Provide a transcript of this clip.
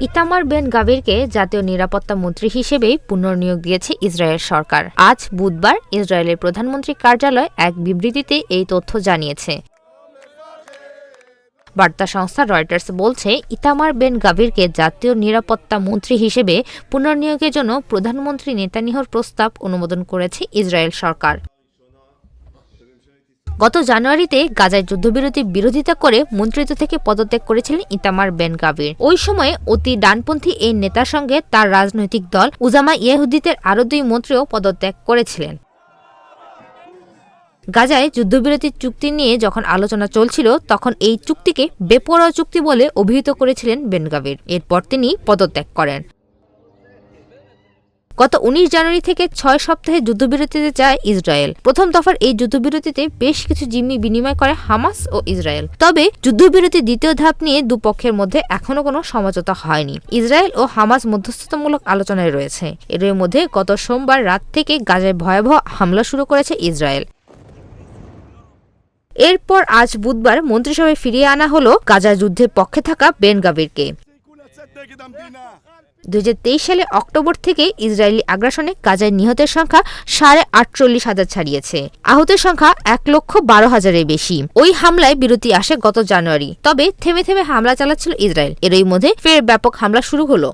Itamar Ben গাভিরকে জাতীয় নিরাপত্তা মন্ত্রী হিসেবেই পুনর্নিয়োগ দিয়েছে ইসরায়েল সরকার। আজ বুধবার ইসরায়েলের প্রধানমন্ত্রীর কার্যালয় এক বিবৃতিতে এই তথ্য জানিয়েছে। বার্তা সংস্থা রয়টার্স বলছে, ইতামার বেন গাভিরকে জাতীয় নিরাপত্তা মন্ত্রী হিসেবে পুনর্নিয়োগের জন্য প্রধানমন্ত্রী নেতানিয়াহুর প্রস্তাব অনুমোদন করেছে ইসরায়েল সরকার। গত জানুয়ারিতে গাজায় যুদ্ধবিরতির বিরোধিতা করে মন্ত্রিত্ব থেকে পদত্যাগ করেছিলেন ইতামার বেন গাভির। ওই সময়ে অতি ডানপন্থী এই নেতার সঙ্গে তার রাজনৈতিক দল উজামা ইয়েহুদিদের আরও 2 মন্ত্রীও পদত্যাগ করেছিলেন। গাজায় যুদ্ধবিরতির চুক্তি নিয়ে যখন আলোচনা চলছিল, তখন এই চুক্তিকে বেপরোয়া চুক্তি বলে অভিহিত করেছিলেন বেন গাভির। এরপর তিনি পদত্যাগ করেন। গত 19 জানুয়ারি থেকে 6 সপ্তাহে যুদ্ধবিরতিতে যায় ইসরায়েল। প্রথম দফার এই যুদ্ধবিরতিতে বেশ কিছু জিম্মি বিনিময় করে হামাস ও ইসরায়েল। তবে যুদ্ধবিরতির দ্বিতীয় ধাপ নিয়ে দুপক্ষের মধ্যে এখনো কোনো সমঝোতা হয়নি। ইসরায়েল ও হামাস মধ্যস্থতামূলক আলোচনায় রয়েছে। এর মধ্যে গত সোমবার রাত থেকে গাজায় ভয়াবহ হামলা শুরু করেছে ইসরায়েল। এরপর আজ বুধবার মন্ত্রিসভায় ফিরিয়ে আনা হলো গাজা যুদ্ধের পক্ষে থাকা বেন গাভিরকে। 2023 সালে অক্টোবর থেকে ইসরায়েলি আগ্রাসনে গাজায় নিহতের সংখ্যা 48,500 ছাড়িয়েছে। আহতের সংখ্যা 1,12,000-এর বেশি। ওই হামলায় বিরতি আসে গত জানুয়ারি। তবে থেমে থেমে হামলা চালাচ্ছিল ইসরায়েল। এরই মধ্যে ফের ব্যাপক হামলা শুরু হলো।